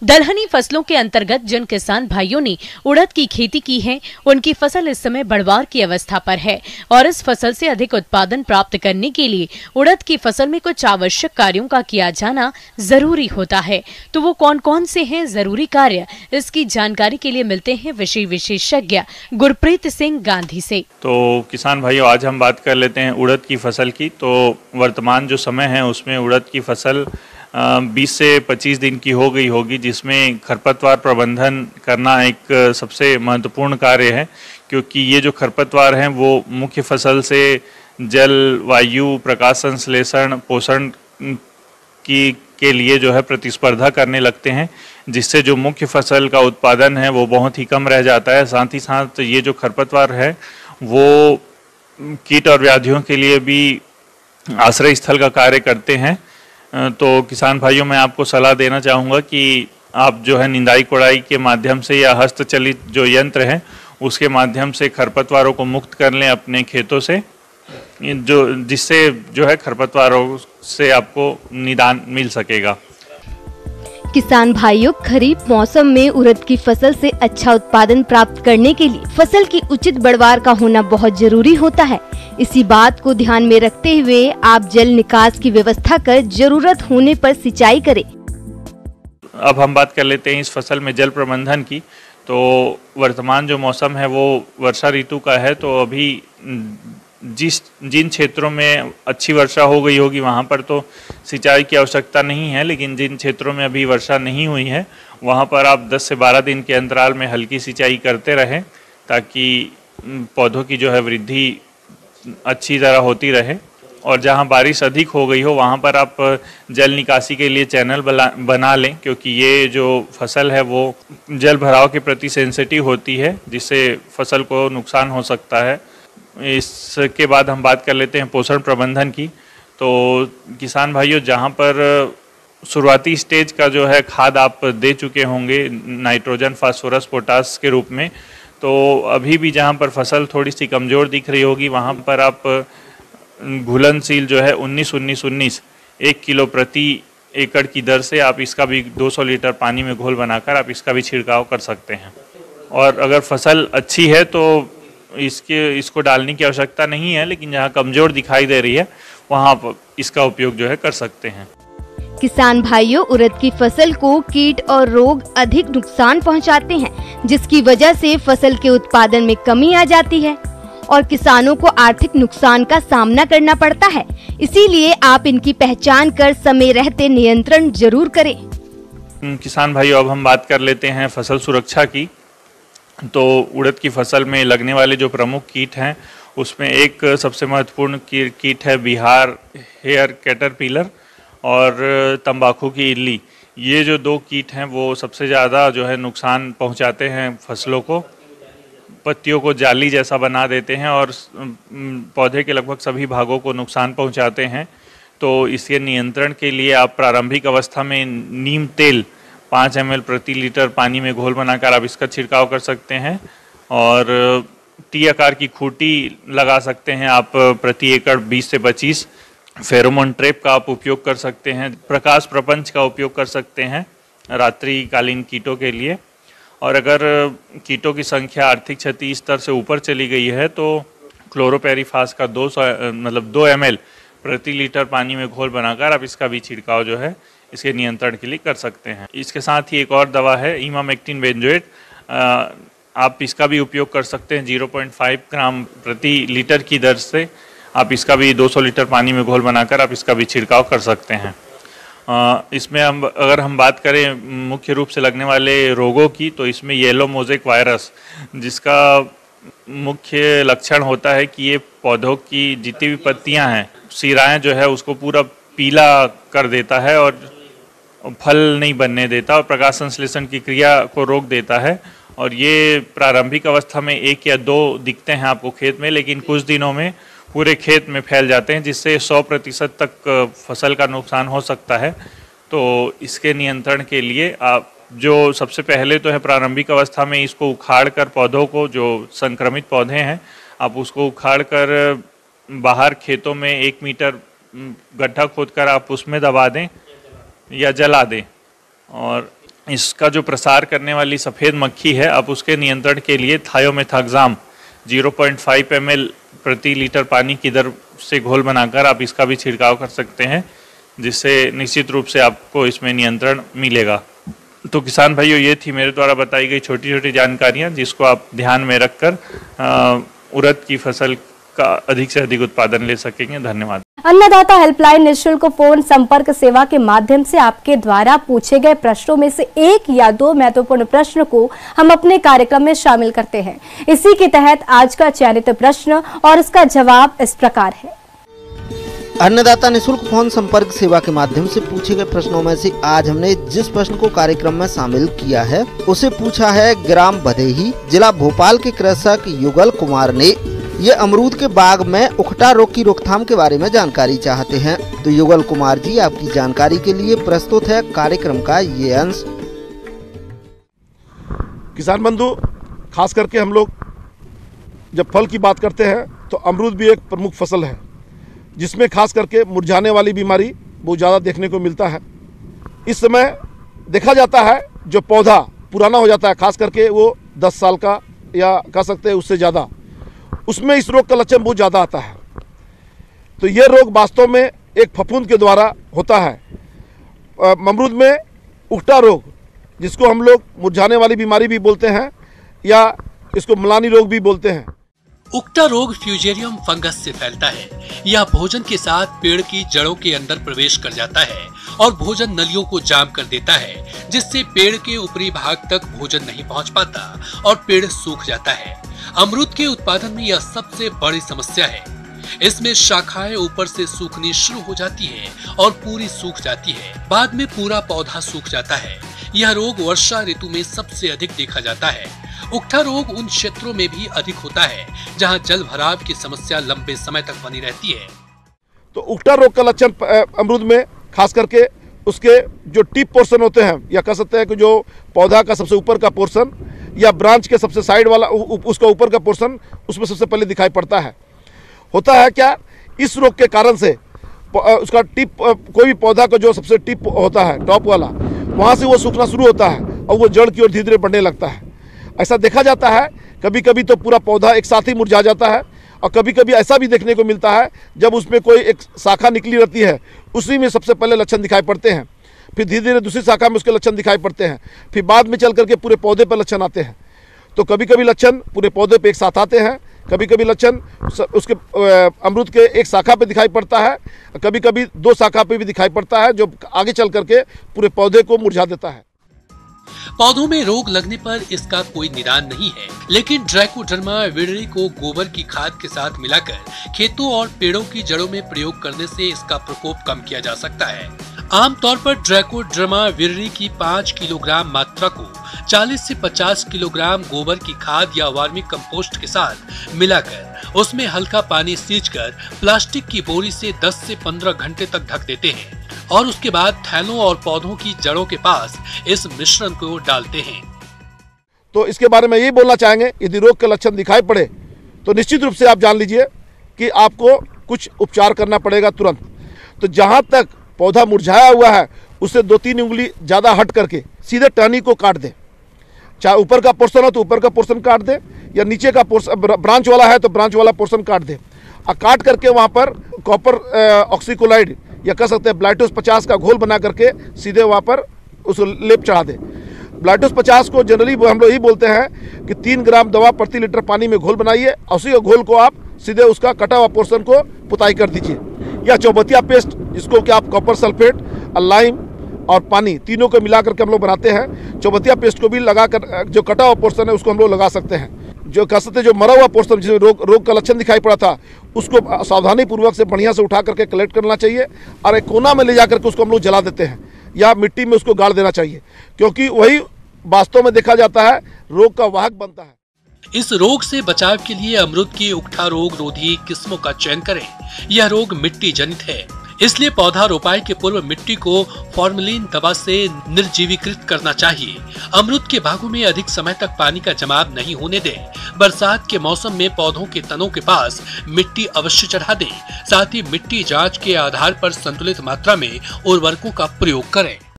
दलहनी फसलों के अंतर्गत जिन किसान भाइयों ने उड़द की खेती की है, उनकी फसल इस समय बढ़वार की अवस्था पर है और इस फसल से अधिक उत्पादन प्राप्त करने के लिए उड़द की फसल में कुछ आवश्यक कार्यों का किया जाना जरूरी होता है। तो वो कौन कौन से हैं जरूरी कार्य, इसकी जानकारी के लिए मिलते हैं विषय विशेषज्ञ गुरप्रीत सिंह गांधी से। तो किसान भाइयों, आज हम बात कर लेते हैं उड़द की फसल की। तो वर्तमान जो समय है उसमें उड़द की फसल 20 से 25 दिन की हो गई होगी, जिसमें खरपतवार प्रबंधन करना एक सबसे महत्वपूर्ण कार्य है, क्योंकि ये जो खरपतवार हैं वो मुख्य फसल से जल, वायु, प्रकाश संश्लेषण, पोषण के लिए जो है प्रतिस्पर्धा करने लगते हैं, जिससे जो मुख्य फसल का उत्पादन है वो बहुत ही कम रह जाता है। साथ ही साथ ये जो खरपतवार है वो कीट और व्याधियों के लिए भी आश्रय स्थल का कार्य करते हैं। तो किसान भाइयों, मैं आपको सलाह देना चाहूँगा कि आप जो है निंदाई कोड़ाई के माध्यम से या हस्तचलित जो यंत्र है उसके माध्यम से खरपतवारों को मुक्त कर लें अपने खेतों से, जिससे जो है खरपतवारों से आपको निदान मिल सकेगा। किसान भाइयों, खरीफ मौसम में उड़द की फसल से अच्छा उत्पादन प्राप्त करने के लिए फसल की उचित बढ़वार का होना बहुत जरूरी होता है। इसी बात को ध्यान में रखते हुए आप जल निकास की व्यवस्था कर जरूरत होने पर सिंचाई करें। अब हम बात कर लेते हैं इस फसल में जल प्रबंधन की। तो वर्तमान जो मौसम है वो वर्षा ऋतु का है, तो अभी जिन क्षेत्रों में अच्छी वर्षा हो गई होगी वहाँ पर तो सिंचाई की आवश्यकता नहीं है, लेकिन जिन क्षेत्रों में अभी वर्षा नहीं हुई है वहाँ पर आप 10 से 12 दिन के अंतराल में हल्की सिंचाई करते रहें, ताकि पौधों की जो है वृद्धि अच्छी तरह होती रहे। और जहाँ बारिश अधिक हो गई हो वहाँ पर आप जल निकासी के लिए चैनल बना लें, क्योंकि ये जो फसल है वो जल भराव के प्रति सेंसिटिव होती है, जिससे फसल को नुकसान हो सकता है। इसके बाद हम बात कर लेते हैं पोषण प्रबंधन की। तो किसान भाइयों, जहाँ पर शुरुआती स्टेज का जो है खाद आप दे चुके होंगे नाइट्रोजन, फास्फोरस, पोटास के रूप में, तो अभी भी जहाँ पर फसल थोड़ी सी कमज़ोर दिख रही होगी वहाँ पर आप घुलनशील जो है 19-19-19 1 किलो प्रति एकड़ की दर से आप इसका भी 200 लीटर पानी में घोल बनाकर आप इसका भी छिड़काव कर सकते हैं। और अगर फसल अच्छी है तो इसको डालने की आवश्यकता नहीं है, लेकिन जहाँ कमज़ोर दिखाई दे रही है वहाँ पर इसका उपयोग जो है कर सकते हैं। किसान भाइयों, उड़द की फसल को कीट और रोग अधिक नुकसान पहुंचाते हैं, जिसकी वजह से फसल के उत्पादन में कमी आ जाती है और किसानों को आर्थिक नुकसान का सामना करना पड़ता है। इसीलिए आप इनकी पहचान कर समय रहते नियंत्रण जरूर करें। किसान भाइयों, अब हम बात कर लेते हैं फसल सुरक्षा की। तो उड़द की फसल में लगने वाले जो प्रमुख कीट हैं उसमें एक सबसे महत्वपूर्ण कीट है बिहार हेयर कैटरपिलर और तंबाकू की इल्ली। ये जो 2 कीट हैं वो सबसे ज़्यादा जो है नुकसान पहुंचाते हैं फसलों को, पत्तियों को जाली जैसा बना देते हैं और पौधे के लगभग सभी भागों को नुकसान पहुंचाते हैं। तो इसके नियंत्रण के लिए आप प्रारंभिक अवस्था में नीम तेल 5 ml प्रति लीटर पानी में घोल बनाकर आप इसका छिड़काव कर सकते हैं और टी आकार की खूंटी लगा सकते हैं आप प्रति एकड़ 20 से 25। फेरोमोन ट्रैप का आप उपयोग कर सकते हैं। प्रकाश प्रपंच का उपयोग कर सकते हैं रात्रिकालीन कीटों के लिए। और अगर कीटों की संख्या आर्थिक क्षति स्तर से ऊपर चली गई है तो क्लोरोपेरिफास का 2 ml प्रति लीटर पानी में घोल बनाकर आप इसका भी छिड़काव जो है इसके नियंत्रण के लिए कर सकते हैं। इसके साथ ही एक और दवा है इमामेक्टिन बेंजोएट, आप इसका भी उपयोग कर सकते हैं 0.5 ग्राम प्रति लीटर की दर से। आप इसका भी 200 लीटर पानी में घोल बनाकर आप इसका भी छिड़काव कर सकते हैं। इसमें अगर हम बात करें मुख्य रूप से लगने वाले रोगों की, तो इसमें येलो मोज़ेक वायरस, जिसका मुख्य लक्षण होता है कि ये पौधों की जितनी भी पत्तियां हैं, सिराएं जो है उसको पूरा पीला कर देता है और फल नहीं बनने देता और प्रकाश संश्लेषण की क्रिया को रोक देता है। और ये प्रारंभिक अवस्था में 1 या 2 दिखते हैं आपको खेत में, लेकिन कुछ दिनों में पूरे खेत में फैल जाते हैं, जिससे 100% तक फसल का नुकसान हो सकता है। तो इसके नियंत्रण के लिए आप जो सबसे पहले तो है प्रारंभिक अवस्था में इसको उखाड़ कर पौधों को, जो संक्रमित पौधे हैं, आप उसको उखाड़ कर बाहर खेतों में 1 मीटर गड्ढा खोदकर आप उसमें दबा दें या जला दें। और इसका जो प्रसार करने वाली सफ़ेद मक्खी है, अब उसके नियंत्रण के लिए थायोमेथाक्साम 0.5 ml प्रति लीटर पानी की दर से घोल बनाकर आप इसका भी छिड़काव कर सकते हैं, जिससे निश्चित रूप से आपको इसमें नियंत्रण मिलेगा। तो किसान भाइयों, ये थी मेरे द्वारा बताई गई छोटी छोटी जानकारियाँ, जिसको आप ध्यान में रखकर उड़द की फसल का अधिक से अधिक उत्पादन ले सकेंगे। धन्यवाद। अन्नदाता हेल्पलाइन निःशुल्क फोन संपर्क सेवा के माध्यम से आपके द्वारा पूछे गए प्रश्नों में से 1 या 2 महत्वपूर्ण प्रश्न को हम अपने कार्यक्रम में शामिल करते हैं। इसी के तहत आज का चयनित प्रश्न और उसका जवाब इस प्रकार है। अन्नदाता निःशुल्क फोन संपर्क सेवा के माध्यम से पूछे गए प्रश्नों में से आज हमने जिस प्रश्न को कार्यक्रम में शामिल किया है उसे पूछा है ग्राम भदेही, जिला भोपाल के कृषक युगल कुमार ने। ये अमरूद के बाग में उखटा रोग की रोकथाम के बारे में जानकारी चाहते हैं। तो युगल कुमार जी, आपकी जानकारी के लिए प्रस्तुत है कार्यक्रम का ये अंश। किसान बंधु, खास करके हम लोग जब फल की बात करते हैं तो अमरूद भी एक प्रमुख फसल है, जिसमें खास करके मुरझाने वाली बीमारी बहुत ज़्यादा देखने को मिलता है। इस समय देखा जाता है जो पौधा पुराना हो जाता है, खास करके वो 10 साल का या कह सकते हैं उससे ज़्यादा, उसमें इस रोग का लक्षण बहुत ज़्यादा आता है। तो ये रोग वास्तव में एक फफूंद के द्वारा होता है। अमरूद में उखटा रोग, जिसको हम लोग मुरझाने वाली बीमारी भी बोलते हैं या इसको मलानी रोग भी बोलते हैं। उक्टा रोग फ्यूजेरियम फंगस से फैलता है। यह भोजन के साथ पेड़ की जड़ों के अंदर प्रवेश कर जाता है और भोजन नलियों को जाम कर देता है, जिससे पेड़ के ऊपरी भाग तक भोजन नहीं पहुंच पाता और पेड़ सूख जाता है। अमरूद के उत्पादन में यह सबसे बड़ी समस्या है। इसमें शाखाएं ऊपर से सूखनी शुरू हो जाती है और पूरी सूख जाती है। बाद में पूरा पौधा सूख जाता है। यह रोग वर्षा ऋतु में सबसे अधिक देखा जाता है। उक्टा रोग उन क्षेत्रों में भी अधिक होता है जहां जल भराव की समस्या लंबे समय तक बनी रहती है। तो उक्टा रोग का लक्षण अमरूद में खास करके उसके जो टिप पोर्शन होते हैं या कह सकते हैं कि जो पौधा का सबसे ऊपर का पोर्शन या ब्रांच के सबसे साइड वाला उसका ऊपर का पोर्शन, उसमें सबसे पहले दिखाई पड़ता है। होता है क्या, इस रोग के कारण से उसका टिप, कोई भी पौधा का जो सबसे टिप होता है टॉप वाला, वहाँ से वो सूखना शुरू होता है और वो जड़ की ओर धीरे धीरे बढ़ने लगता है। ऐसा देखा जाता है। कभी कभी तो पूरा पौधा एक साथ ही मुरझा जाता है और कभी कभी ऐसा भी देखने को मिलता है जब उसमें कोई एक शाखा निकली रहती है, उसी में सबसे पहले लक्षण दिखाई पड़ते हैं, फिर धीरे धीरे दूसरी शाखा में उसके लक्षण दिखाई पड़ते हैं, फिर बाद में चल करके पूरे पौधे पर लक्षण आते हैं। तो कभी कभी लक्षण पूरे पौधे पे एक साथ आते हैं, कभी कभी लक्षण उसके अमरूद के एक शाखा पे दिखाई पड़ता है, कभी कभी 2 शाखा पे भी दिखाई पड़ता है, जो आगे चल करके पूरे पौधे को मुरझा देता है। पौधों में रोग लगने पर इसका कोई निदान नहीं है, लेकिन ट्राइकोडर्मा विरिडी को गोबर की खाद के साथ मिलाकर खेतों और पेड़ों की जड़ों में प्रयोग करने से इसका प्रकोप कम किया जा सकता है। आमतौर पर ट्राइकोडर्मा विरिडी की 5 किलोग्राम मात्रा को 40 से 50 किलोग्राम गोबर की खाद या वर्मी कंपोस्ट के साथ मिलाकर उसमें हल्का पानी सींचकर प्लास्टिक की बोरी से 10 से 15 घंटे तक ढक देते हैं और उसके बाद थैलों और पौधों की जड़ों के पास इस मिश्रण को डालते हैं। तो इसके बारे में यही बोलना चाहेंगे, यदि रोग के लक्षण दिखाई पड़े तो निश्चित रूप से आप जान लीजिए कि आपको कुछ उपचार करना पड़ेगा तुरंत। तो जहां तक पौधा मुरझाया हुआ है उससे 2-3 उंगली ज़्यादा हट करके सीधे टहनी को काट दे। चाहे ऊपर का पोर्शन हो तो ऊपर का पोर्शन काट दे, या नीचे का पोर्शन ब्रांच वाला है तो ब्रांच वाला पोर्शन काट दे, और काट करके वहाँ पर कॉपर ऑक्सीक्लोराइड या कह सकते हैं ब्लाइटोस 50 का घोल बना करके सीधे वहाँ पर उसको लेप चढ़ा दे। ब्लाइटोस 50 को जनरली हम लोग यही बोलते हैं कि 3 ग्राम दवा प्रति लीटर पानी में घोल बनाइए, उसी घोल को आप सीधे उसका कटा हुआ पोर्शन को पुताई कर दीजिए। या चौबतिया पेस्ट, जिसको कि आप कॉपर सल्फेट, लाइम और पानी तीनों को मिला करके हम लोग बनाते हैं। चौबतिया पेस्ट को भी लगाकर जो कटा हुआ पोर्शन है उसको हम लोग लगा सकते हैं। जो कह सकते हैं जो मरा हुआ पोर्शन जिसमें रोग का लक्षण दिखाई पड़ा था, उसको सावधानी पूर्वक से बढ़िया से उठा करके कलेक्ट करना चाहिए और एक कोना में ले जा करके उसको हम लोग जला देते हैं या मिट्टी में उसको गाड़ देना चाहिए, क्योंकि वही वास्तव में देखा जाता है रोग का वाहक बनता है। इस रोग से बचाव के लिए अमरूद की उक्टा रोग रोधी किस्मों का चयन करें। यह रोग मिट्टी जनित है, इसलिए पौधा रोपाई के पूर्व मिट्टी को फॉर्मेलिन दवा से निर्जीवीकृत करना चाहिए। अमरूद के बागों में अधिक समय तक पानी का जमाव नहीं होने दें। बरसात के मौसम में पौधों के तनों के पास मिट्टी अवश्य चढ़ा दें। साथ ही मिट्टी जांच के आधार पर संतुलित मात्रा में उर्वरकों का प्रयोग करें।